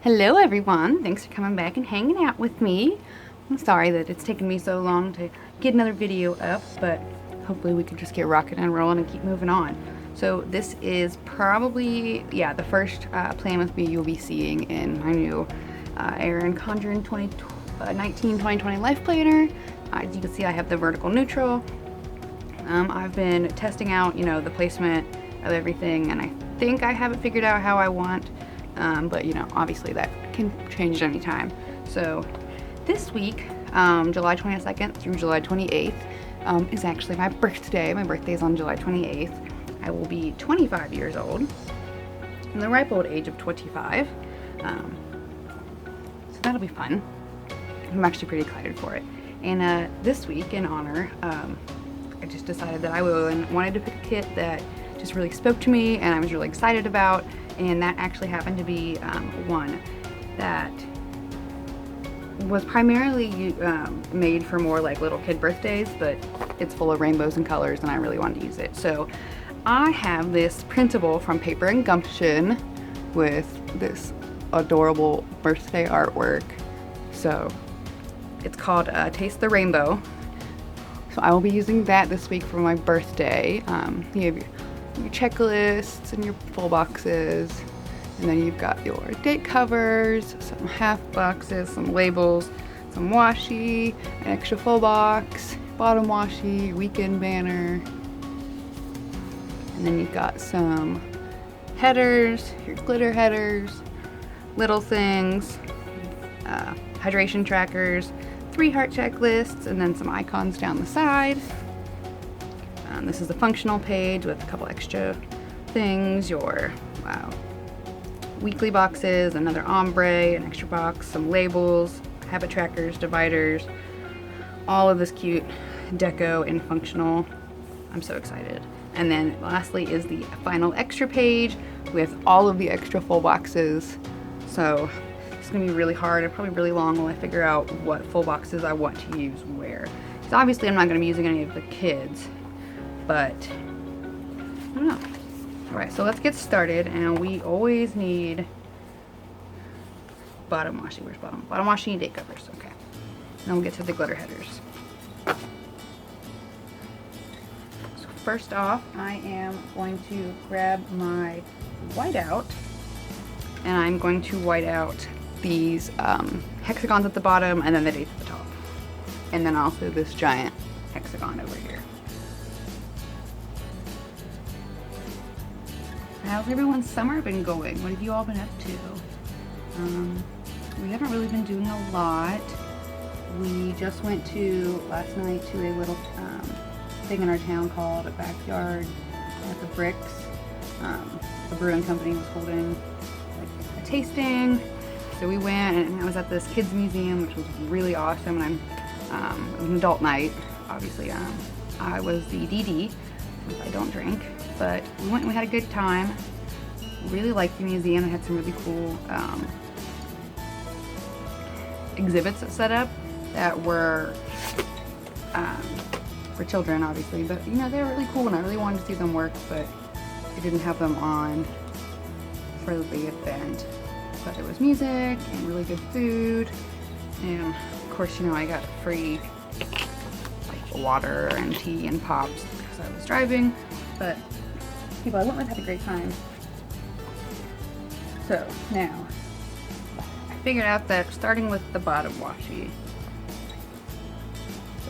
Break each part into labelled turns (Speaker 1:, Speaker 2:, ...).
Speaker 1: Hello everyone, thanks for coming back and hanging out with me. I'm sorry that it's taken me so long to get another video up, but hopefully we can just get rocking and rolling and keep moving on. So this is probably, the first plan with me you'll be seeing in my new Erin Condren 2020 Life Planner. As you can see, I have the vertical neutral. I've been testing out, the placement of everything, and I think I have it figured out how I want. But obviously that can change at any time. So this week, July 22nd through July 28th, is actually my birthday. My birthday is on July 28th. I will be 25 years old, in the ripe old age of 25. So that'll be fun. I'm actually pretty excited for it. And this week, in honor, I just decided that I wanted to pick a kit that just really spoke to me and I was really excited about. And that actually happened to be one that was primarily made for more like little kid birthdays, but it's full of rainbows and colors and I really wanted to use it. So I have this printable from Paper Gumption with this adorable birthday artwork. So it's called Taste the Rainbow. So I will be using that this week for my birthday. You have your checklists and your full boxes, and then you've got your date covers, some half boxes, some labels, some washi, an extra full box, bottom washi, weekend banner, and then you've got some headers, your glitter headers, little things, hydration trackers, 3 heart checklists, and then some icons down the side. This is the functional page with a couple extra things, your weekly boxes, another ombre, an extra box, some labels, habit trackers, dividers, all of this cute deco and functional. I'm so excited. And then lastly is the final extra page with all of the extra full boxes. So it's gonna be really hard and probably really long while I figure out what full boxes I want to use where. So obviously I'm not gonna be using any of the kids, but I don't know. All right, so let's get started, and we always need bottom washi. Where's bottom? Bottom washi and date covers. Okay. Then we'll get to the glitter headers. So first off, I am going to grab my whiteout, and I'm going to white out these hexagons at the bottom, and then the dates at the top, and then also this giant hexagon over here. How's everyone's summer been going? What have you all been up to? We haven't really been doing a lot. We just went to, last night, to a little thing in our town called a backyard at the Bricks. The brewing company was holding like a tasting. So we went, and I was at this kids museum, which was really awesome. And it was an adult night, obviously. I was the DD, since I don't drink. But we went and we had a good time. Really liked the museum. They had some really cool exhibits set up that were for children, obviously. But they were really cool, and I really wanted to see them work, but they didn't have them on for the event. But there was music and really good food, and of course, I got free like water and tea and pops because I was driving. But people I went with had a great time. So now, I figured out that starting with the bottom washi.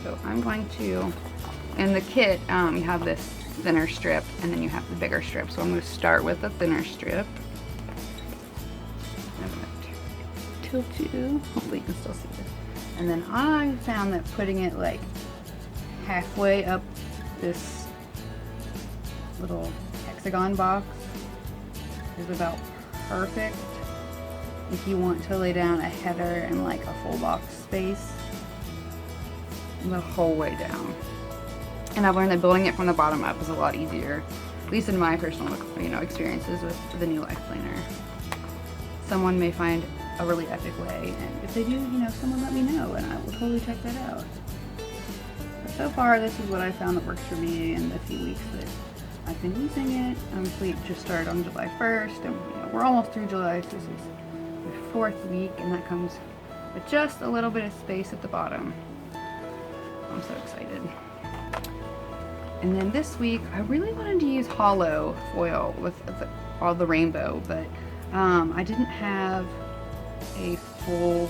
Speaker 1: So I'm going to, in the kit, you have this thinner strip and then you have the bigger strip. So I'm going to start with the thinner strip. I'm going to tilt you, hopefully you can still see this. And then I found that putting it like halfway up this little hexagon box is about perfect if you want to lay down a header and like a full box space the whole way down. And I've learned that building it from the bottom up is a lot easier, at least in my personal experiences with the new Life Planner. Someone may find a really epic way, and if they do, someone let me know and I will totally check that out. But so far this is what I found that works for me in the few weeks that I've been using it. Obviously it just started on July 1st, and we're almost through July, so this is 4th week, and that comes with just a little bit of space at the bottom. I'm so excited. And then this week, I really wanted to use hollow foil with all the rainbow, but I didn't have a full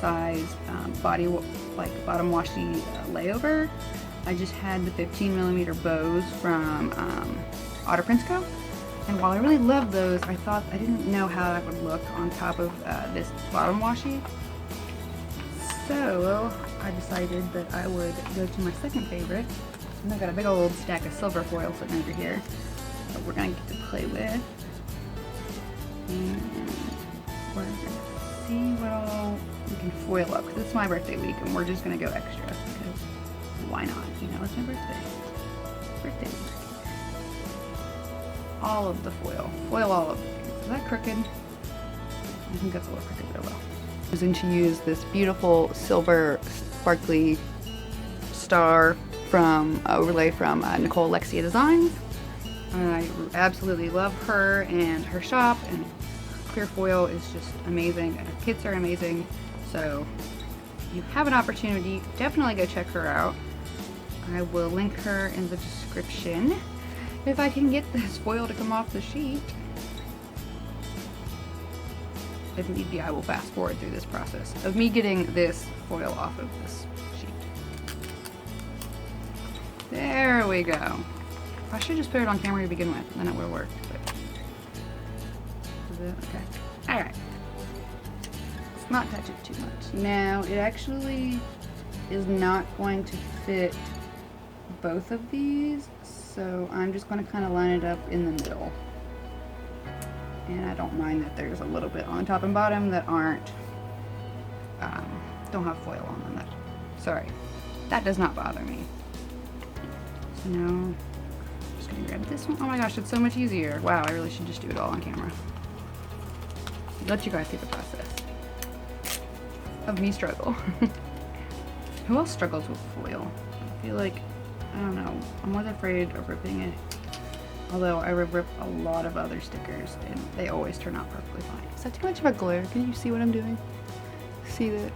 Speaker 1: size bottom washi layover. I just had the 15mm bows from Otter Prinsco. And while I really love those, I thought I didn't know how that would look on top of this bottom washi. So I decided that I would go to my second favorite. And I've got a big old stack of silver foil sitting over here that we're gonna get to play with. And we're gonna see what all we can foil up, because it's my birthday week and we're just gonna go extra, because why not? You know, it's my birthday. Birthday week. All of the foil. Foil all of it. Is that crooked? I think that's a little crooked, but oh well. I was going to use this beautiful silver sparkly star from overlay from Nicole Alexia Designs. I absolutely love her and her shop, and clear foil is just amazing, and her kits are amazing. So if you have an opportunity, definitely go check her out. I will link her in the description. If I can get this foil to come off the sheet. If need be, I will fast forward through this process of me getting this foil off of this sheet. There we go. I should just put it on camera to begin with, then it would have worked. But is it? Okay. Alright. Let's not touch it too much. Now, it actually is not going to fit both of these, so I'm just going to kind of line it up in the middle. And I don't mind that there's a little bit on top and bottom that aren't, don't have foil on them. Sorry, that does not bother me. So now, I'm just going to grab this one. Oh my gosh, it's so much easier. Wow, I really should just do it all on camera. Let you guys see the process of me struggle. Who else struggles with foil? I feel like, I don't know, I'm always afraid of ripping it. Although I rip a lot of other stickers and they always turn out perfectly fine. Is that too much of a glare? Can you see what I'm doing? See that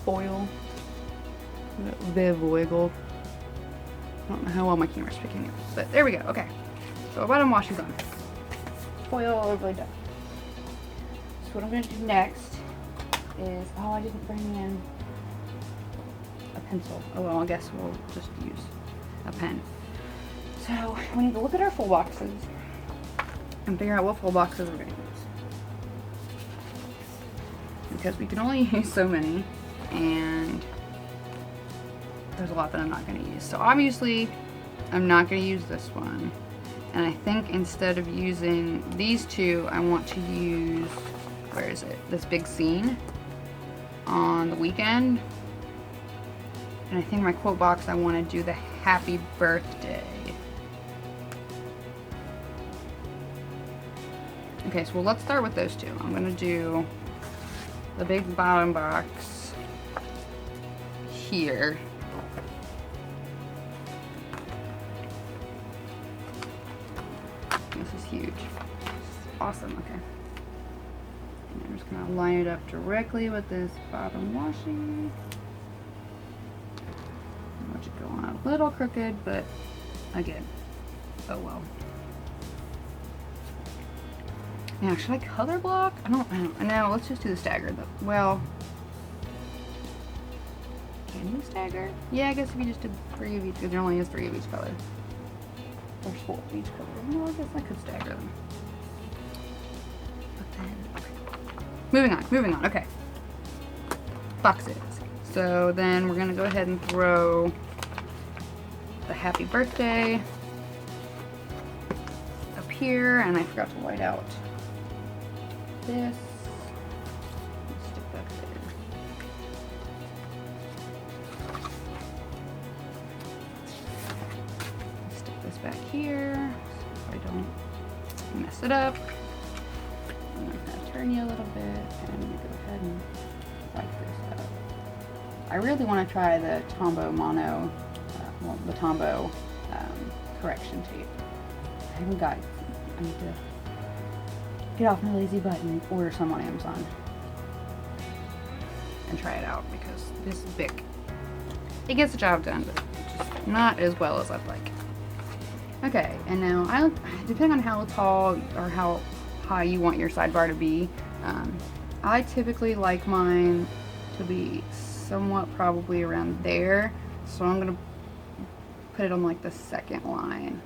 Speaker 1: foil? The voigel. I don't know how well my camera's picking it, but there we go. Okay, so our bottom wash is on. Foil overlay done. So what I'm going to do next is, oh, I didn't bring in a pencil. Oh well, I guess we'll just use a pen. So we need to look at our full boxes and figure out what full boxes we're going to use. Because we can only use so many, and there's a lot that I'm not going to use. So obviously, I'm not going to use this one. And I think instead of using these two, I want to use, where is it? This big scene on the weekend. And I think my quote box, I want to do the happy birthday. Okay, so let's start with those two. I'm going to do the big bottom box here. This is huge. This is awesome. Okay. And I'm just going to line it up directly with this bottom washi. Watch it go on a little crooked, but again, oh well. Now, should I color block? I don't know. Let's just do the stagger though. Well, can we stagger? Yeah, I guess if you just did 3 of each, because there only is 3 of each color. There's 4 of each color. No, I guess I could stagger them. But then, okay. Moving on. Okay. Boxes. So then we're gonna go ahead and throw the happy birthday up here, and I forgot to white out this. Let's stick that there. Stick this back here so I don't mess it up. I'm gonna turn you a little bit, and I'm gonna go ahead and like this out. I really want to try the Tombow mono, the Tombow correction tape. I haven't got it. I need to get off my lazy butt and order some on Amazon and try it out, because this Bic, it gets the job done, but just not as well as I'd like. Okay, and now depending on how tall or how high you want your sidebar to be, I typically like mine to be somewhat probably around there, so I'm gonna put it on like the second line.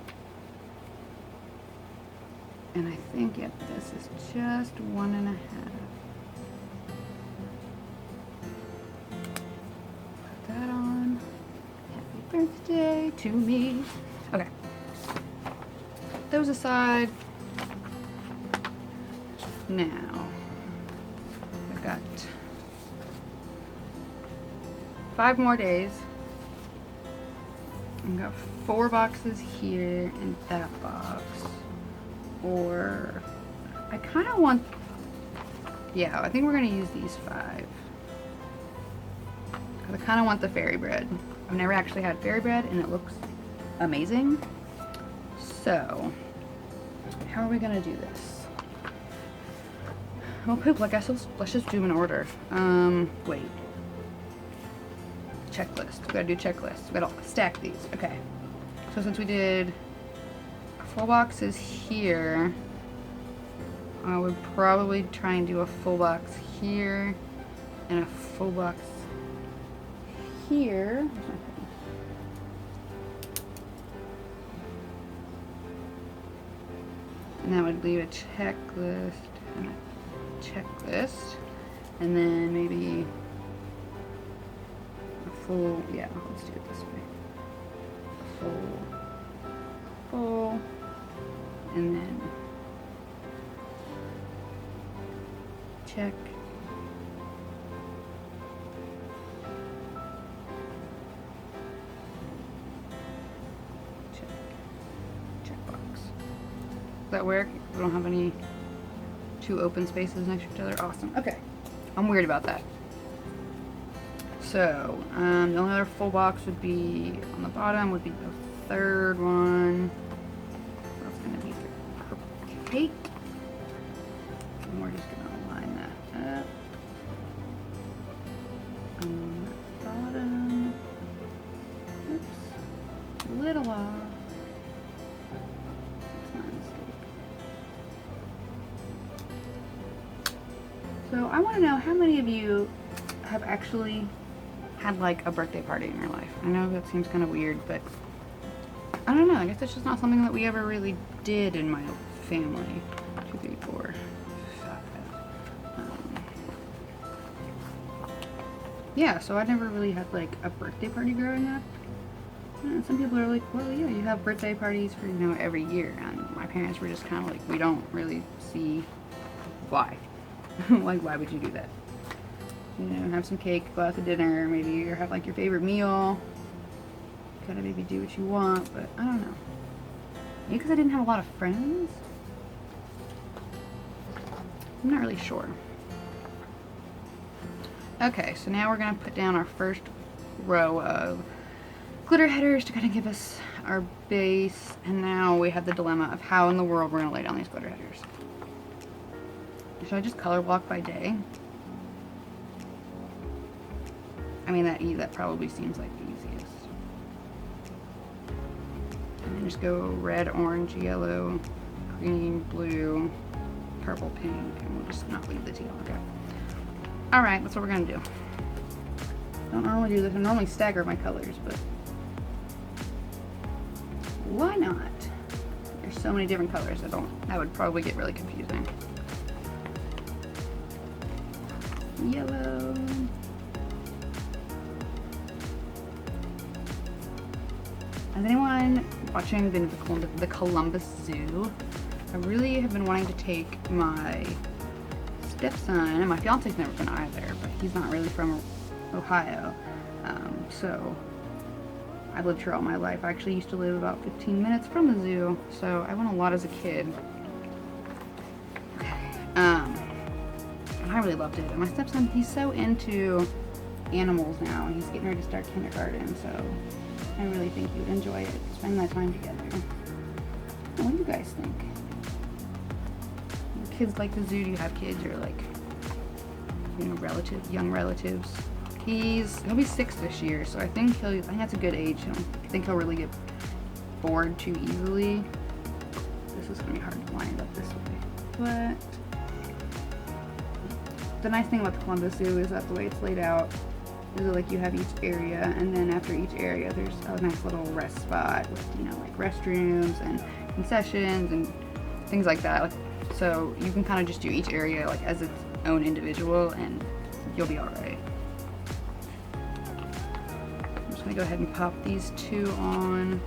Speaker 1: And I think, yep, this is just 1.5. Put that on. Happy birthday to me. Okay. Put those aside. Now, I've got 5 more days. I've got 4 boxes here in that box. Or, I kind of want, yeah, I think we're going to use these 5. Because I kind of want the fairy bread. I've never actually had fairy bread, and it looks amazing. So, how are we going to do this? Oh poop, I guess let's just do them in order. Wait. Checklist. We gotta do checklist. We gotta stack these. Okay. So since we did 4 boxes here, I would probably try and do a full box here and a full box here. And that would leave a checklist and a checklist, and then maybe a full, yeah, let's do it this way. Full, and then check. Checkbox. Does that work? We don't have any 2 open spaces next to each other. Awesome. Okay. I'm weird about that. So, the only other full box would be on the bottom, would be the 3rd one. That's going to be the purple cake. And we're just going to line that up. On the bottom. Oops. A little off. That's my mistake. So, I want to know how many of you have actually had like a birthday party in your life. I know that seems kind of weird, but I don't know. I guess it's just not something that we ever really did in my family. 2, 3, 4, 5. Yeah, so I never really had like a birthday party growing up. Some people are like, well, yeah, you have birthday parties for, you know, every year. And my parents were just kind of like, we don't really see why. Like, why would you do that? You know, have some cake, go out to dinner, maybe, or have like your favorite meal. Gotta maybe do what you want, but I don't know. Maybe because I didn't have a lot of friends? I'm not really sure. Okay, so now we're gonna put down our first row of glitter headers to kind of give us our base, and now we have the dilemma of how in the world we're gonna lay down these glitter headers. Should I just color block by day? I mean, that probably seems like the easiest. And then just go red, orange, yellow, green, blue, purple, pink, and we'll just not leave the teal. Okay. Alright, that's what we're gonna do. Don't normally do this. I normally stagger my colors, but why not? There's so many different colors that would probably get really confusing. Yellow. Has anyone watching been to the Columbus Zoo? I really have been wanting to take my stepson, and my fiance's never been either, but he's not really from Ohio. So I've lived here all my life. I actually used to live about 15 minutes from the zoo, so I went a lot as a kid. Okay. And I really loved it. And my stepson, he's so into animals now, and he's getting ready to start kindergarten, so I really think you would enjoy it, spending that time together. What do you guys think? kids like the zoo? Do you have kids or like, you know, young relatives? He'll be 6 this year, so I think that's a good age. I don't think he'll really get bored too easily. This is gonna be hard to line it up this way. But the nice thing about the Columbus Zoo is that the way it's laid out is like you have each area, and then after each area there's a nice little rest spot with, you know, like restrooms and concessions and things like that. So you can kind of just do each area like as its own individual, and you'll be all right. I'm just gonna go ahead and pop these 2 on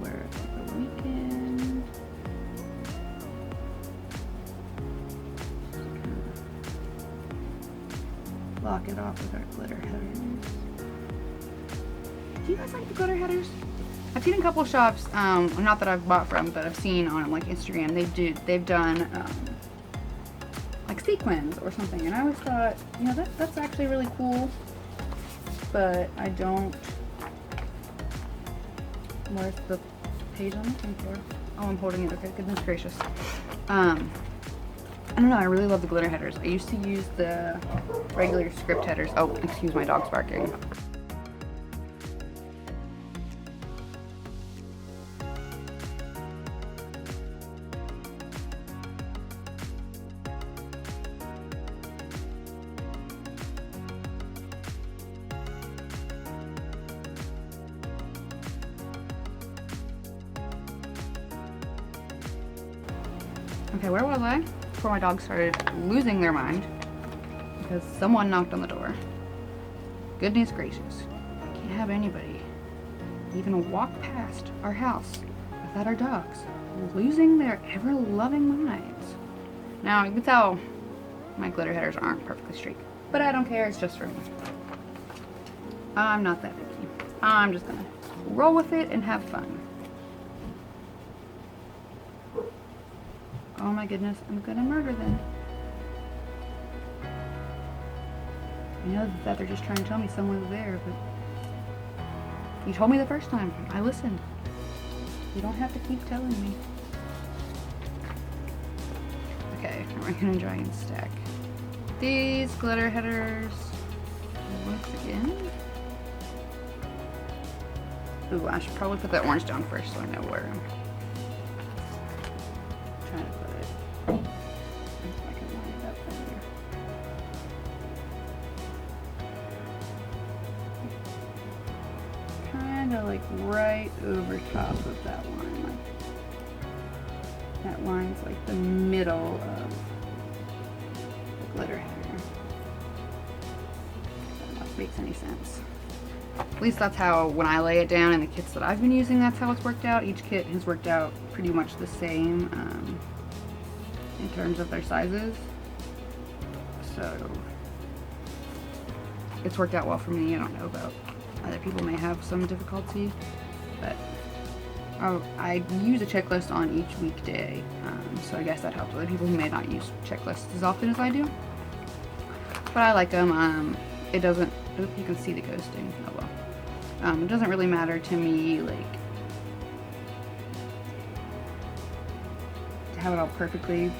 Speaker 1: for the weekend. Lock it off with our glitter headers. Do you guys like the glitter headers? I've seen a couple shops, not that I've bought from, but I've seen on like Instagram, they've done like sequins or something, and I always thought, you know, that's actually really cool, but I don't. Where's the page I'm looking for? Oh, I'm holding it. Okay, goodness gracious. I don't know, I really love the glitter headers. I used to use the regular script headers. Oh, excuse my dog's barking. Okay, where was I? Before my dogs started losing their mind because someone knocked on the door. Goodness gracious. I can't have anybody even walk past our house without our dogs losing their ever-loving minds. Now, you can tell my glitter headers aren't perfectly straight, but I don't care, it's just for me. I'm not that picky. I'm just gonna roll with it and have fun. Oh my goodness, I'm gonna murder them. I know that they're just trying to tell me someone's there, but you told me the first time. I listened. You don't have to keep telling me. Okay, we're gonna try and stack these glitter headers once again. Ooh, I should probably put that orange down first so I know where I'm trying to put it. If I can line it up there. Kind of like right over top of that line. Like that line's like the middle of the glitter header. I don't know if that makes any sense. At least that's how, when I lay it down in the kits that I've been using, that's how it's worked out. Each kit has worked out pretty much the same in terms of their sizes. So it's worked out well for me. I don't know about other people, may have some difficulty, but I use a checklist on each weekday. So I guess that helps other people who may not use checklists as often as I do. But I like them. It doesn't, oops, you can see the ghosting. Oh well. It doesn't really matter to me, like, to have it all perfectly,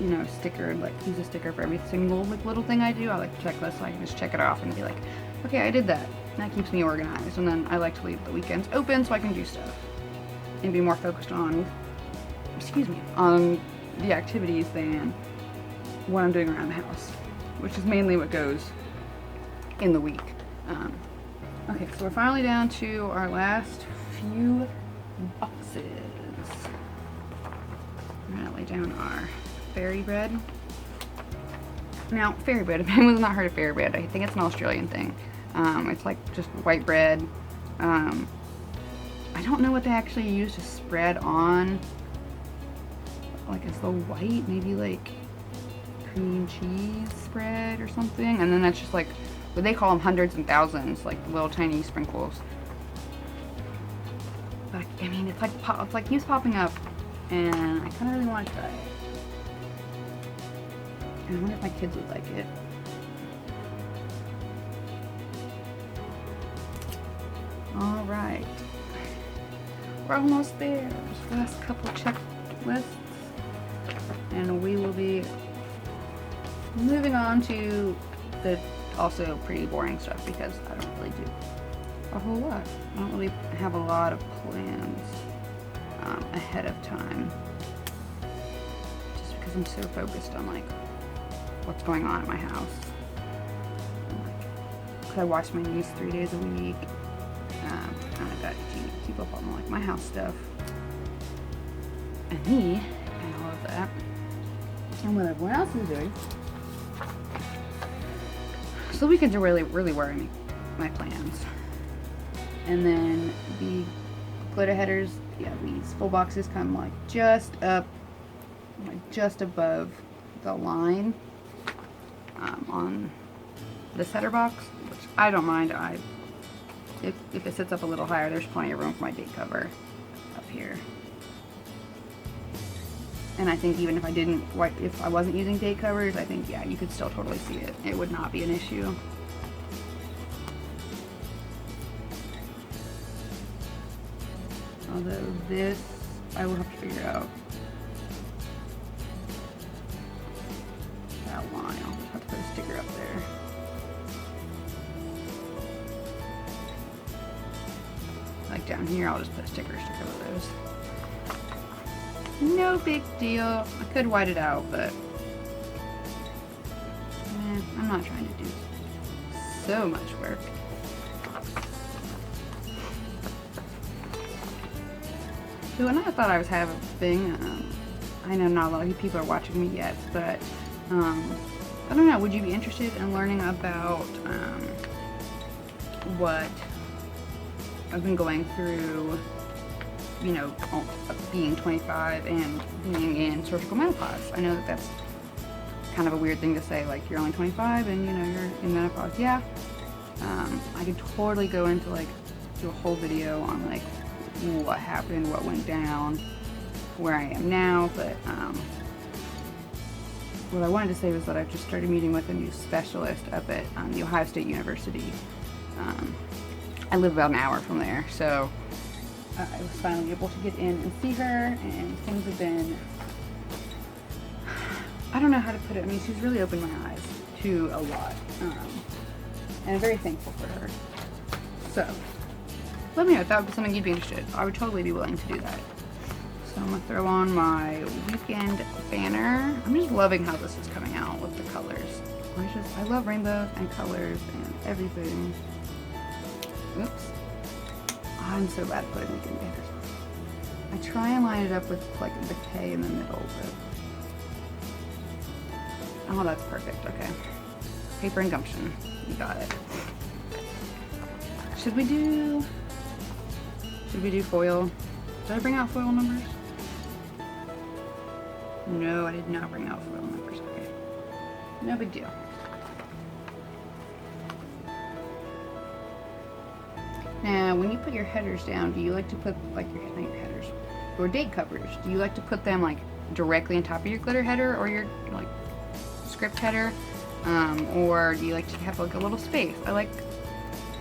Speaker 1: you know, stickered, like use a sticker for every single like little thing I do. I like the checklist so I can just check it off and be like, okay, I did that. And that keeps me organized. And then I like to leave the weekends open so I can do stuff and be more focused on, excuse me, on the activities than what I'm doing around the house, which is mainly what goes in the week. Okay, so we're finally down to our last few boxes. I'm gonna lay down our fairy bread. Now, fairy bread, if anyone's not heard of fairy bread, I think it's an Australian thing. It's like just white bread. I don't know what they actually use to spread on. Like, it's the white, maybe like cream cheese spread or something. And then that's just like, what they call them hundreds and thousands, like little tiny sprinkles. But I mean, it's like keeps popping up, and I kind of really want to try it. And I wonder if my kids would like it. All right, we're almost there. Just the last couple checklists. and we will be moving on to the also pretty boring stuff because I don't really do a whole lot. I don't really have a lot of plans ahead of time, just because I'm so focused on like what's going on at my house. Cause I watch my niece 3 days a week. And I've got to keep up on like my house stuff and me and all of that and what everyone else is doing. So the weekends are really where I make my plans. And then the glitter headers, yeah, these full boxes come like just up, like just above the line on this header box, which I don't mind. If it sits up a little higher, there's plenty of room for my date cover up here. And I think even if I wasn't using date covers, I think, yeah, you could still totally see it. It would not be an issue. Although this, I will have to figure out that line. I'll just have to put a sticker up there. Like down here, I'll just put stickers to cover those. No big deal. I could white it out, but I'm not trying to do so much work. So another thought I was having, I know not a lot of people are watching me yet, but I don't know, would you be interested in learning about what I've been going through, you know, being 25 and being in surgical menopause? I know that that's kind of a weird thing to say, like you're only 25 and you know you're in menopause. Yeah, I could totally go into like do a whole video on like what happened, what went down, where I am now, but what I wanted to say was that I've just started meeting with a new specialist up at the Ohio State University. I live about an hour from there, so I was finally able to get in and see her, and things have been, I don't know how to put it. I mean, she's really opened my eyes to a lot, and I'm very thankful for her. So let me know if that would be something you'd be interested in. I would totally be willing to do that. So I'm gonna throw on my weekend banner. I'm just loving how this is coming out with the colors. I love rainbows and colors and everything. Oops. I'm so bad at putting weekend banners. I try and line it up with like the K in the middle, but oh, that's perfect. Okay. Paper and gumption. You got it. Should we do foil? Did I bring out foil numbers? No, I did not bring out foil numbers. Okay. No big deal. Now, when you put your headers down, do you like to put like your date covers? Do you like to put them like directly on top of your glitter header or your like script header, or do you like to have like a little space? I like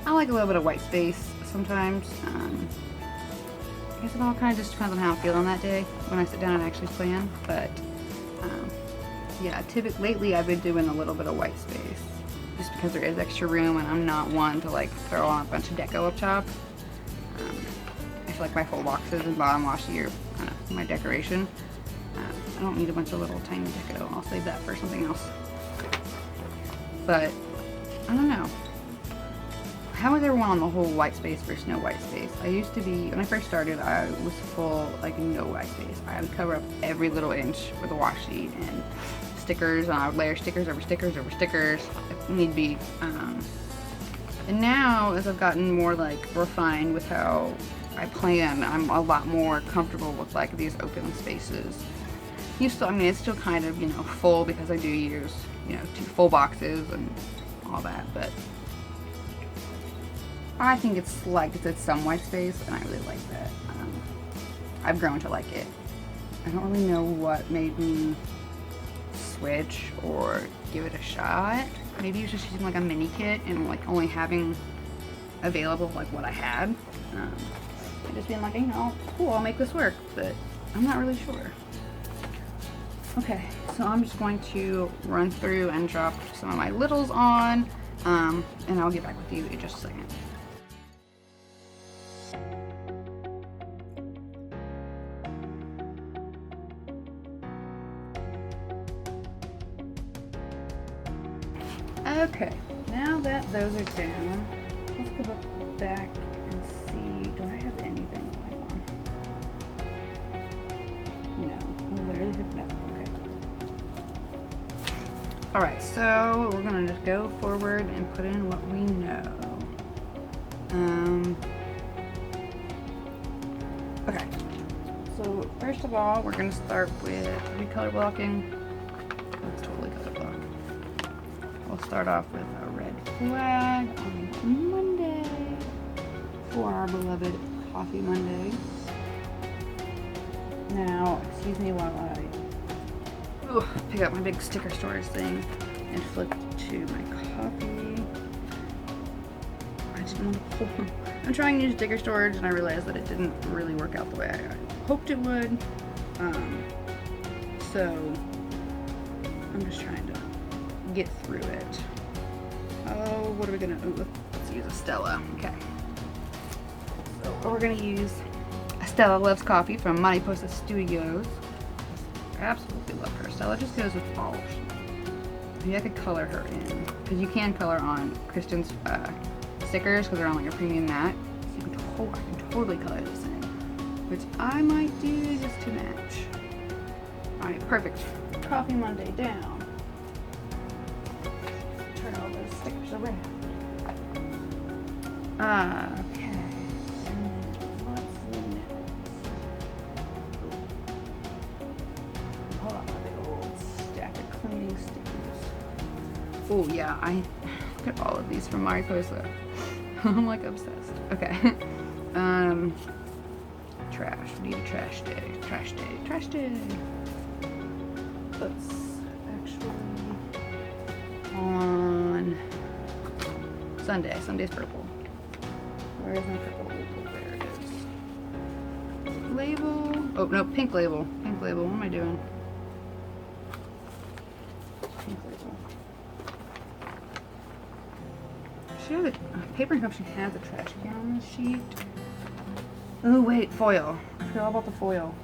Speaker 1: a little bit of white space sometimes. I guess it all kind of just depends on how I'm feeling that day when I sit down and actually plan. But yeah, lately I've been doing a little bit of white space, just because there is extra room and I'm not one to like throw on a bunch of deco up top. I feel like my full boxes and bottom washi are kind of my decoration. I don't need a bunch of little tiny deco. I'll save that for something else. But I don't know. How is everyone on the whole white space versus no white space? I used to be, when I first started, I was full like no white space. I would cover up every little inch with a washi and stickers, and I would layer stickers over stickers over stickers if need be. And now, as I've gotten more like refined with how I plan, I'm a lot more comfortable with like these open spaces. I mean, it's still kind of, you know, full because I do use, you know, 2 full boxes and all that, but I think it's some white space, and I really like that. I've grown to like it. I don't really know what made me switch or give it a shot. Maybe it was just using like a mini kit and like only having available like what I had. And just being like, you know, cool, I'll make this work, but I'm not really sure. Okay, so I'm just going to run through and drop some of my littles on, and I'll get back with you in just a second. Okay, now that those are down, let's go back and see, do I have anything going on? No, I literally have nothing. Okay. Alright, so we're gonna just go forward and put in what we know. Okay, so first of all, we're gonna start with recolor blocking. Let's totally color block. We'll start off with a red flag on Monday for our beloved Coffee Monday. Now, excuse me while I pick up my big sticker storage thing and flip to my coffee. I just want to pull. I'm trying to use sticker storage and I realized that it didn't really work out the way I hoped it would. So I'm just trying to get through it. Oh, what are we gonna do? Let's use a Stella. Okay. So we're gonna use a Stella Loves Coffee from Mariposa Studios. I absolutely love her. Stella just goes with all. Maybe I could color her in, because you can color on Kristen's stickers because they're on like a premium mat. So you can I can totally color this in, which I might do just to match. All right, perfect. Coffee Monday down. Turn all those stickers around. Okay. And then what's next? Hold on, my big old stack of cleaning stickers. Oh yeah, I look at all of these from Mariposa. I'm like obsessed. Okay. Trash. We need a trash day. Trash day. Trash day. Let's actually on Sunday. Sunday's purple. Where is my purple? There it is. Label. Oh no, pink label. Pink label. What am I doing? Pink label. Paper Gumption has a trash can on this sheet. Oh wait, foil. I forgot all about the foil.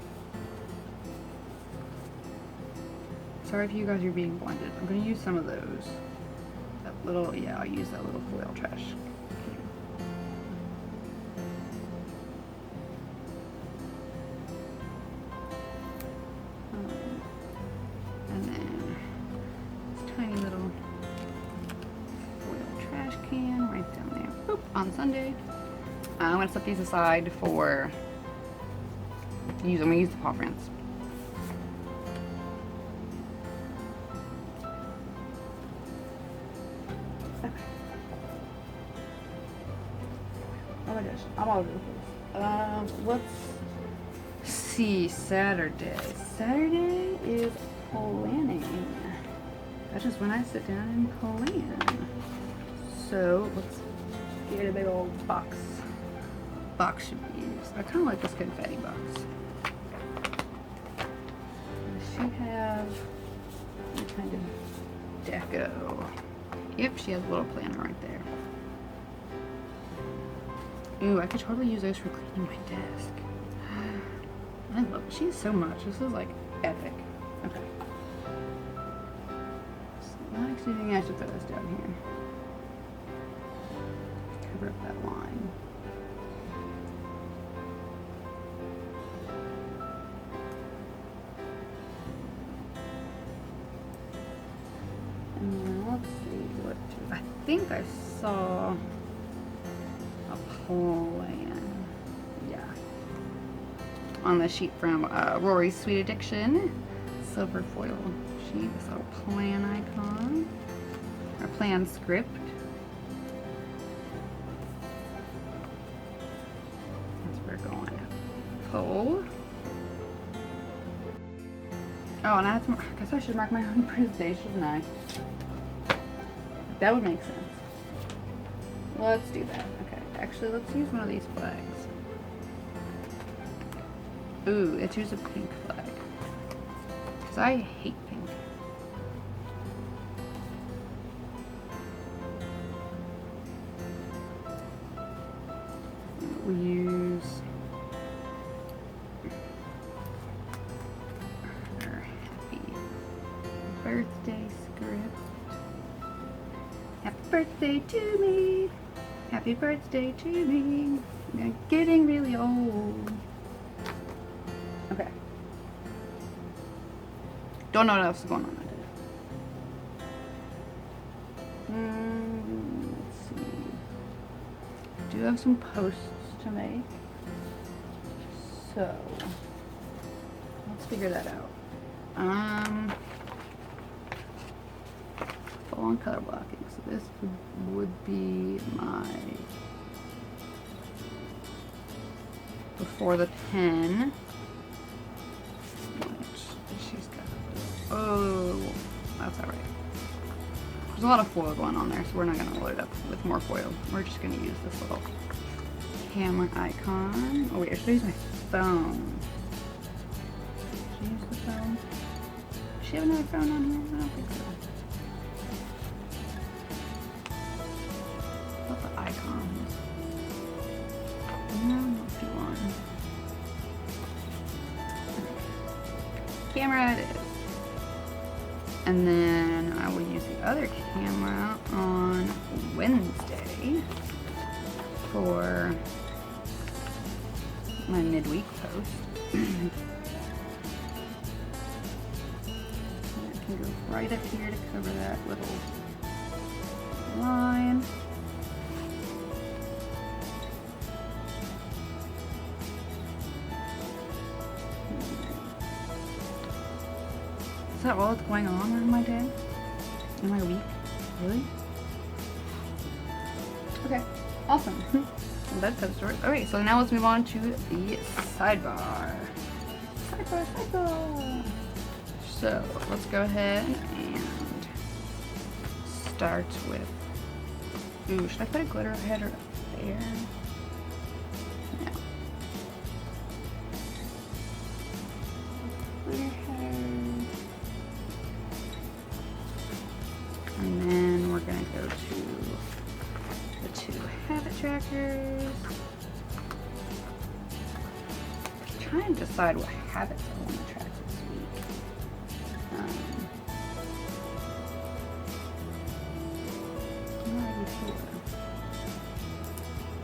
Speaker 1: Sorry if you guys are being blinded. I'm gonna use some of those. That little, yeah, I'll use that little foil trash. And then this tiny little foil trash can right down there. Boop, on Sunday. I'm gonna set these aside for use. I'm gonna use the paw prints. Okay. Oh my gosh, I'm all over the place. Let's see. Saturday. Saturday is planning. That's just when I sit down and plan. So let's get a big old box. Box should be used. I kind of like this confetti box. Does she have any kind of deco? Yep, she has a little planner right there. Ooh, I could totally use those for cleaning my desk. I love it. She has so much. This is like epic. Okay. So not exceeding, I should put this down here. Cover up that line. And then let's see what to, I think I saw a plan. Yeah. On the sheet from Rory's Sweet Addiction. Silver foil sheet. This little plan icon. Our plan script. That's where we're going. Pull. Oh, and I guess I should mark my own birthday, shouldn't I? That would make sense. Let's do that. Okay, actually, let's use one of these flags. Ooh, let's use a pink flag. because I hate pink. We use our happy birthday script. Happy birthday to me. Happy birthday to me. I'm getting really old. Okay. Don't know what else is going on today. Let's see. Do have some posts to make. So let's figure that out. Full on color blocking. So this would be my before the pen. Which she's got. Oh, that's alright. There's a lot of foil going on there, so we're not going to load it up with more foil. We're just going to use this little camera icon. Oh wait, I should use my phone. Should I use the phone? Does she have another phone on here? I don't think so. What the icons? No, not too long. Camera it is. And then I will use the other camera on Wednesday for my midweek post. I can go right up here to cover that little line. Is that all that's going on in my day? In my week? Really? Okay, awesome. Well, that's that story. Alright, so now let's move on to the sidebar. Sidebar. So let's go ahead and start with. Ooh, should I put a glitter header up there? No. Glitter header. And then we're going to go to the 2 habit trackers. I'm trying to decide what habits I want to track this week. I'm not really sure.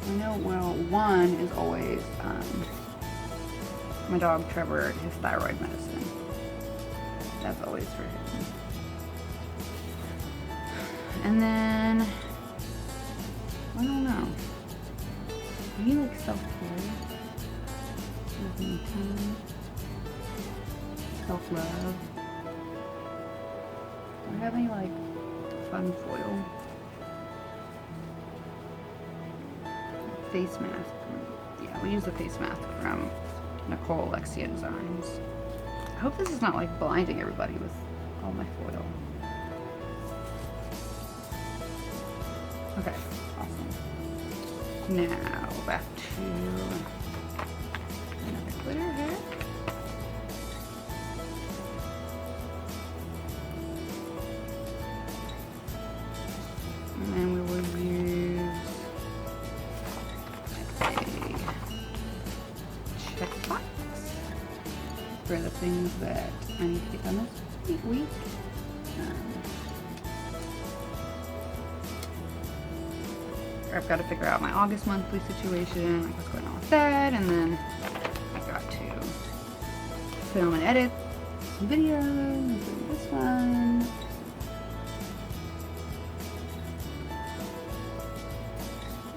Speaker 1: I know, well, one is always my dog Trevor, his thyroid medicine. That's always for him. And then, I don't know. I need like self-care, self-love. Do I have any like fun foil? Face mask. Yeah, we use the face mask from Nicole Alexia Designs. I hope this is not like blinding everybody with all my foil. Okay, awesome. Now back to another glitter here. And then we will use a checkbox for the things that I need to get done this week. I've got to figure out my August monthly situation, like what's going on with that, and then I've got to film and edit some videos, including this one.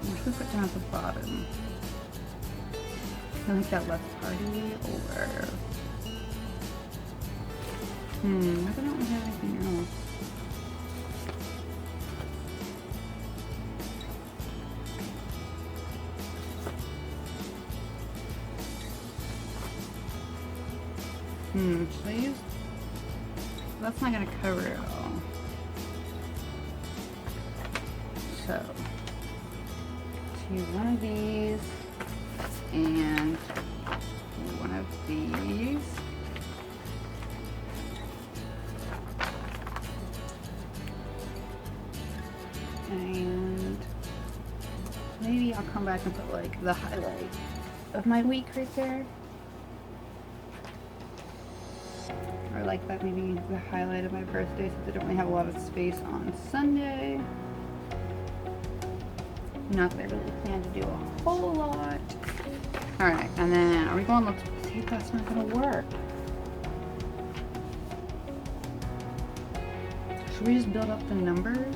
Speaker 1: What should we put down at the bottom? I like that left party, or I don't really have anything else. Should I use? That's not going to cover it all. So, let's use one of these and one of these. back and put like the highlight of my week right there. Or like that, maybe the highlight of my birthday, since I don't really have a lot of space on Sunday. Not that I really plan to do a whole lot. Alright, and then are we going, let's see if that's not gonna work. Should we just build up the numbers?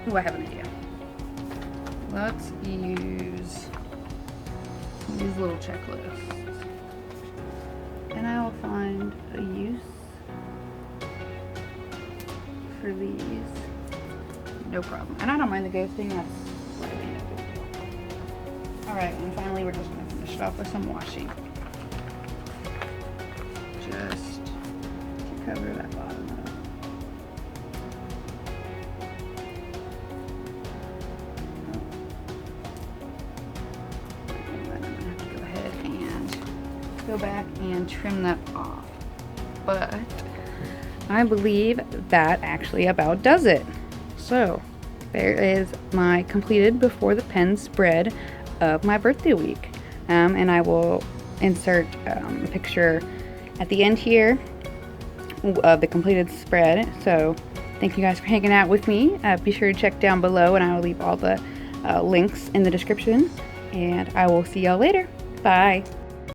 Speaker 1: Oh, I have an idea. Let's use these little checklists. And I will find a use for these. No problem. And I don't mind the ghosting, that's really no big deal. Alright, and finally we're just going to finish it off with some washing. Just to cover that bottom up. Go back and trim that off, but I believe that actually about does it. So there is my completed before the pen spread of my birthday week, and I will insert a picture at the end here of the completed spread. So thank you guys for hanging out with me. Be sure to check down below, and I will leave all the links in the description, and I will see y'all later. Bye.